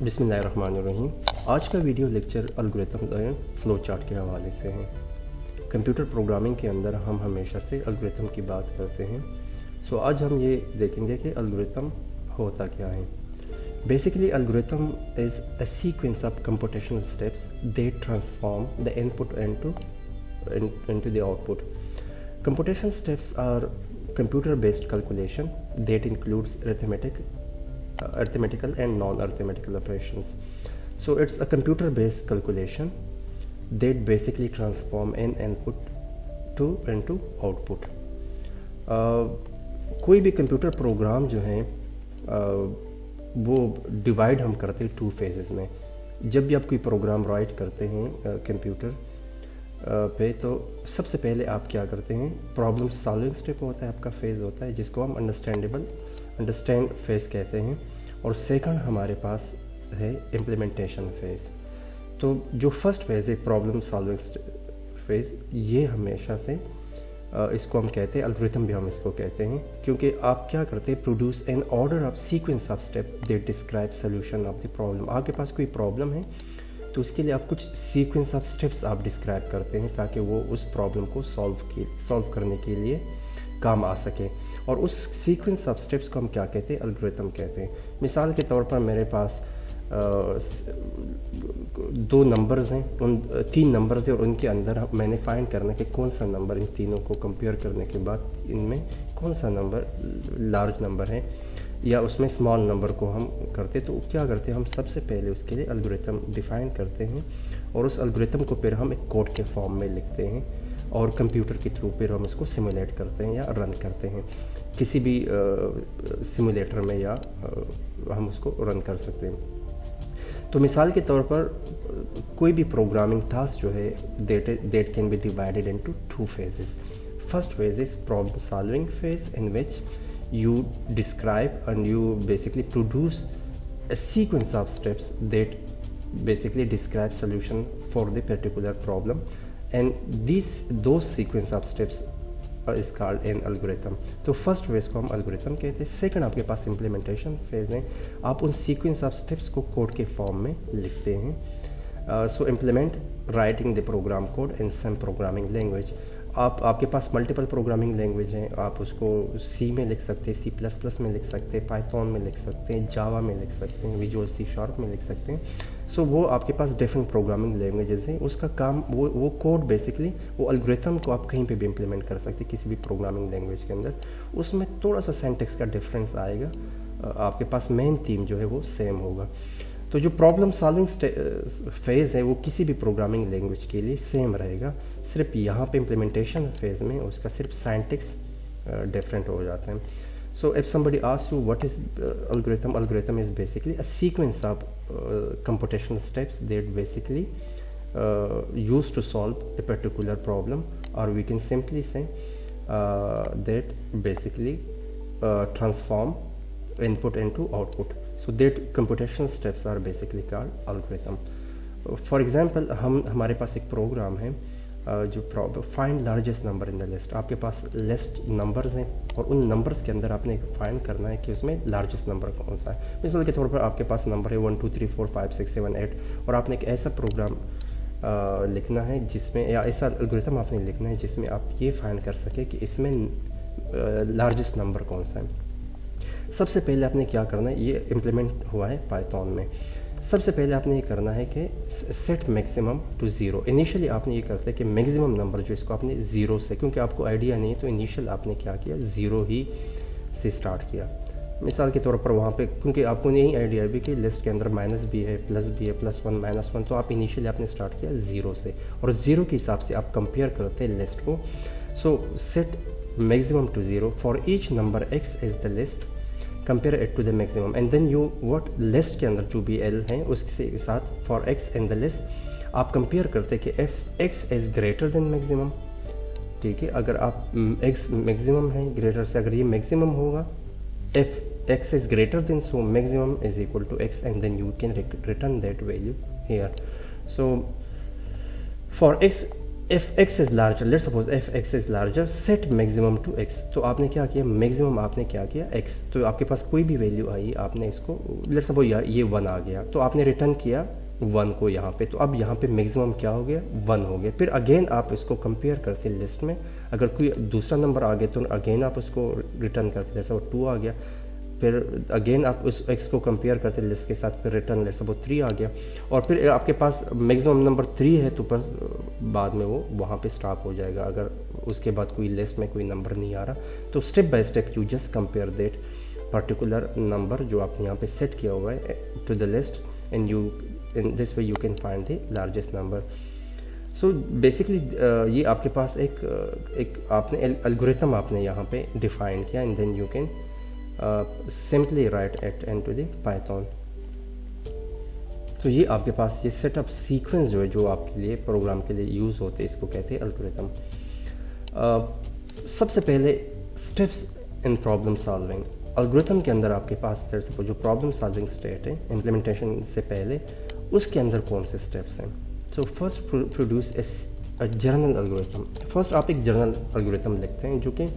बिस्मिल्लाहिर्रहमानिर्रहीम। आज का video lecture algorithm and flow chart के हवाले से है। कंप्यूटर प्रोग्रामिंग के अंदर हम हमेशा से एल्गोरिथम की बात करते हैं। आज हम ये देखेंगे कि एल्गोरिथम होता क्या है। Basically algorithm is a sequence of computational steps that transform the input into the output. Computational steps are computer-based calculation that includes arithmetical and non-arithmetical operations. So it's a computer-based calculation that basically transform an input into output. कोई भी computer program जो है वो divide हम करते हैं 2 phases में। जब भी आप कोई प्रोग्राम राइट करते हैं कंप्यूटर पे, तो सबसे पहले आप क्या करते हैं, प्रॉब्लम सॉल्विंग स्टेप होता है, आपका फेज़ होता है जिसको हम अंडरस्टैंड फेज़ कहते हैं। और सेकंड हमारे पास है इम्प्लीमेंटेशन फेज़। तो जो फर्स्ट फेज़ है प्रॉब्लम सॉल्विंग फेज़, ये हमेशा से इसको हम कहते हैं, एल्गोरिथम भी हम इसको कहते हैं, क्योंकि आप क्या करते हैं, produce an order of sequence of step that describe solution of the problem. आपके पास कोई प्रॉब्लम है तो उसके लिए आप कुछ सीक्वेंस ऑफ स्टेप्स आप डिस्क्राइब करते हैं ताकि वो उस प्रॉब्लम को सॉल्व करने के लिए काम आ सके। और उस सीक्वेंस ऑफ स्टेप्स को हम क्या कहते हैं, एल्गोरिथम कहते हैं। मिसाल के तौर पर मेरे पास 2 नंबर्स हैं, 3 नंबर्स हैं, और उनके अंदर मैंने फाइंड करना कि कौन सा नंबर, इन तीनों को कंपेयर करने के बाद इनमें कौन सा नंबर लार्ज नंबर है या उसमें स्मॉल नंबर को हम करते। तो क्या करते हैं, हम सबसे पहले उसके लिए एल्गोरिथम डिफ़ाइन करते हैं और उस एल्गोरिथम को फिर हम एक कोड के फॉर्म में लिखते हैं और कंप्यूटर के थ्रू फिर हम उसको सिमुलेट करते हैं या रन करते हैं किसी भी सिमुलेटर में, या हम उसको रन कर सकते हैं। तो मिसाल के तौर पर कोई भी प्रोग्रामिंग टास्क जो है that can be divided into 2 phases. First phase is problem solving phase, in which you describe and you basically produce a sequence of steps that basically describe solution for the particular problem, and those sequence of steps is called an algorithm. तो first phase को हम algorithm कहते हैं। Second आपके पास implementation phase है, आप उन sequence of steps को कोड के फॉर्म में लिखते हैं। So implement writing the program code in some programming language. आपके पास मल्टीपल प्रोग्रामिंग लैंग्वेज हैं, आप उसको C में लिख सकते हैं, C++ में लिख सकते हैं, पाइथन में लिख सकते हैं, जावा में लिख सकते हैं, विजुअल C# में लिख सकते हैं। सो वो आपके पास डिफरेंट प्रोग्रामिंग लैंग्वेजेस हैं। उसका काम वो कोड बेसिकली वो एल्गोरिथम को आप कहीं पे भी इम्प्लीमेंट कर सकते हैं किसी भी प्रोग्रामिंग लैंग्वेज के अंदर। उसमें थोड़ा सा सिंटैक्स का डिफरेंस आएगा, आपके पास मेन थीम जो है वो सेम होगा। तो जो प्रॉब्लम सॉल्विंग फेज़ है वो किसी भी प्रोग्रामिंग लैंग्वेज के लिए सेम रहेगा, सिर्फ यहाँ पे इम्प्लीमेंटेशन फेज़ में उसका सिर्फ सिंटैक्स डिफरेंट हो जाता है। सो if somebody asks you what is algorithm is basically a sequence of computational steps that basically used to solve a particular problem, or we can simply say that basically transform input into output. So that computational steps are basically called algorithm. For example, हमारे पास एक programme है जो find largest number in the list. आपके पास list numbers हैं और उन numbers के अंदर आपने फाइंड करना है कि उसमें लार्जेस्ट नंबर कौन सा है। मिसाल के तौर पर आपके पास नंबर है 1 2 3 4 5 6 7 8, और आपने एक ऐसा प्रोग्राम लिखना है जिसमें, या ऐसा एल्गोरिथम आपने लिखना है जिसमें आप ये फाइंड कर सके कि इसमें लार्जेस्ट नंबर कौन सा है। सबसे पहले आपने क्या करना है, ये इम्प्लीमेंट हुआ है पाइथन में। सबसे पहले आपने ये करना है कि सेट मैक्सिमम टू 0। इनिशियली आपने ये करते हैं कि मैक्सिमम नंबर जो इसको आपने 0 से, क्योंकि आपको आइडिया नहीं है तो इनिशियल आपने क्या किया, 0 ही से स्टार्ट किया। मिसाल के तौर पर वहाँ पे, क्योंकि आपको नहीं आइडिया भी कि लिस्ट के अंदर माइनस भी है, प्लस भी है, +1 -1, तो आप इनिशियली आपने स्टार्ट किया 0 से, और 0 के हिसाब से आप कंपेयर करते हैं लिस्ट को। So set maximum to 0 for each number x is the list, compare it to the maximum, and then you what list के अंदर जो भी l हैं उसके साथ for x in the list आप कंपेयर करते कि if x is greater than maximum, ठीक है। अगर आप x मैक्सिमम है ग्रेटर से, अगर ये मैक्सिमम होगा, if x is greater than, so maximum is equal to x, and then you can return that value here. So for x if x is larger, let's suppose if x is larger, set maximum to x. तो आपने क्या किया, maximum आपने क्या किया x, तो आपके पास कोई भी वैल्यू आई, आपने इसको लेट्स सपोज ये 1 आ गया, तो आपने रिटर्न किया 1 को यहाँ पे, तो अब यहाँ पे मैक्सिमम क्या हो गया, 1 हो गया। फिर अगेन आप इसको कंपेयर करते हैं लिस्ट में, अगर कोई दूसरा नंबर आ गया तो अगेन आप उसको रिटर्न करते, जैसे वो 2 आ गया, फिर अगेन आप उस x को कंपेयर करते हैं लिस्ट के साथ, फिर रिटर्न लेट्स सपोज 3 आ गया, और फिर आपके पास मैक्सिमम नंबर 3 है, तो बस बाद में वो वहाँ पे स्टॉप हो जाएगा। अगर उसके बाद कोई लिस्ट में कोई नंबर नहीं आ रहा, तो step by step you just compare that particular number जो आपने यहाँ पे सेट किया हुआ है to the list, and you in this way you can find the largest number. So basically ये आपके पास एक आपने एल्गोरिथम आपने यहाँ पे डिफाइन किया, and then you can simply write it into the Python। तो ये आपके पास ये सेटअप सीक्वेंस जो है, जो आपके लिए प्रोग्राम के लिए यूज़ होते हैं, इसको कहते हैं एल्गोरिथम। सबसे पहले steps in problem solving. Algorithm के अंदर आपके पास जो प्रॉब्लम सॉल्विंग स्टेट है इम्प्लीमेंटेशन से पहले, उसके अंदर कौन से स्टेप्स हैं। So first produce a journal algorithm. First आप एक जर्नल एल्गोरिथम लिखते हैं, जो कि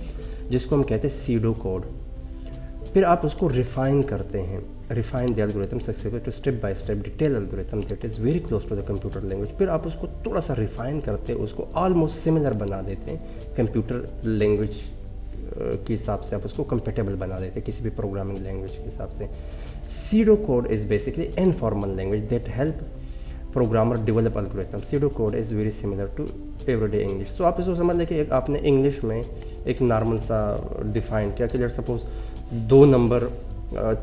जिसको हम कहते हैं सीडो कोड। फिर आप उसको रिफाइन करते हैं, refine the algorithm successful to step by step detail algorithm that is very close to the computer language. फिर आप उसको थोड़ा सा रिफाइन करते हैं, उसको ऑलमोस्ट सिमिलर बना देते हैं कंप्यूटर लैंग्वेज के हिसाब से, आप उसको कंपेटेबल बना देते हैं किसी भी प्रोग्रामिंग लैंग्वेज के हिसाब से। Pseudo code is basically informal language that help programmer develop algorithm. Pseudo code is very similar to everyday English. So आप इसको समझ लें कि आपने इंग्लिश में एक नॉर्मल सा डिफाइन किया कि लेट सपोज 2 नंबर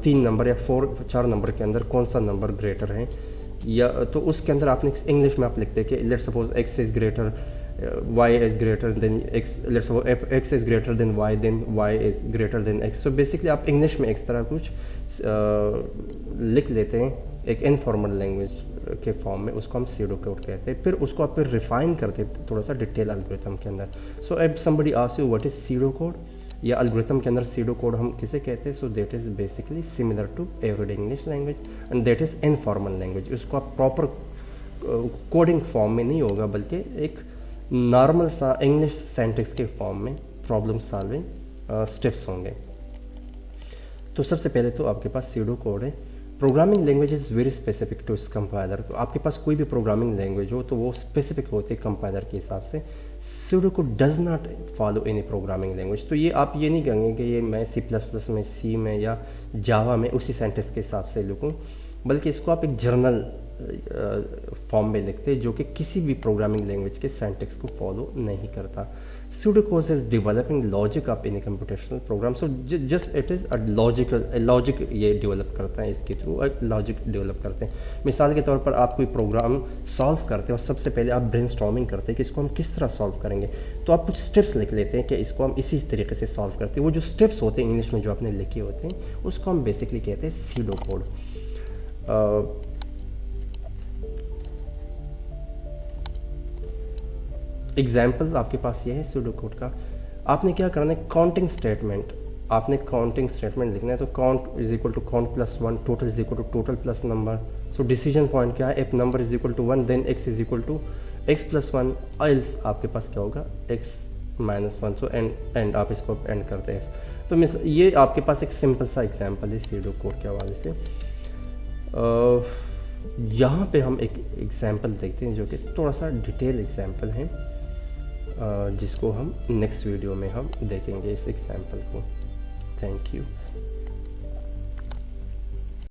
3 नंबर या 4 नंबर के अंदर कौन सा नंबर ग्रेटर है, या तो उसके अंदर आपने इंग्लिश में आप लिखते हैं कि let suppose x is greater, y is greater than x, let suppose x is greater than y, then y is greater than x। So basically आप इंग्लिश में इस तरह कुछ लिख लेते हैं एक इनफॉर्मल लैंग्वेज के फॉर्म में, उसको हम सीडो कोड कहते हैं। फिर उसको आप फिर रिफाइन करते हैं थोड़ा सा डिटेल एल्गोरिथम के अंदर। So if somebody asks you what is pseudo code, या एल्गोरिथम के अंदर सीडो कोड हम किसे कहते हैं, so that is basically similar to everyday English language, and that is informal language. उसको आप प्रॉपर कोडिंग फॉर्म में नहीं होगा, बल्कि एक नॉर्मल सा इंग्लिश सेंटेक्स के फॉर्म में प्रॉब्लम सॉल्विंग स्टेप्स होंगे। तो सबसे पहले तो आपके पास सीडो कोड है। Programming language is very specific to इस कंपाइलर। आपके पास कोई भी प्रोग्रामिंग लैंग्वेज हो तो वो स्पेसिफिक होती है कंपाइलर के हिसाब से। Pseudo code does not follow any programming language. तो ये आप ये नहीं कहेंगे कि ये मैं C++ में, सी में या जावा में उसी सेंटेंस के हिसाब से लिखूँ, बल्कि इसको आप एक जर्नल फॉर्म में लिखते हैं जो कि किसी भी प्रोग्रामिंग लैंग्वेज के सेंटेक्स को फॉलो नहीं करता। Pseudo code is developing logic of any computational program. So just it is a logic ये डेवलप करता है, इसके थ्रू एक लॉजिक डेवलप करते हैं। मिसाल के तौर पर आप कोई प्रोग्राम सॉल्व करते हैं और सबसे पहले आप ब्रेनस्टॉर्मिंग करते हैं कि इसको हम किस तरह सॉल्व करेंगे, तो आप कुछ स्टेप्स लिख लेते हैं कि इसको हम इसी तरीके से सॉल्व करते हैं। वो जो स्टेप्स होते हैं इंग्लिश में जो आपने लिखे होते हैं, उसको हम बेसिकली कहते हैं सीडो कोड। एग्जाम्पल आपके पास ये है सीडो कोड का। आपने क्या करना है, काउंटिंग स्टेटमेंट, आपने काउंटिंग स्टेटमेंट लिखना है। तो count is equal to count plus 1, total is equal to total plus number. So decision point क्या है, if number is equal to 1 then x is equal to x plus 1, else आपके पास क्या होगा x minus 1। So and आप इसको and करते हैं। तो मिस ये आपके पास एक सिंपल सा एग्जाम्पल है सीडो कोड के हवाले से। यहाँ पे हम एक एग्जाम्पल देखते हैं जो कि थोड़ा सा डिटेल एग्जाम्पल है, जिसको हम नेक्स्ट वीडियो में हम देखेंगे इस एग्जाम्पल को। Thank you.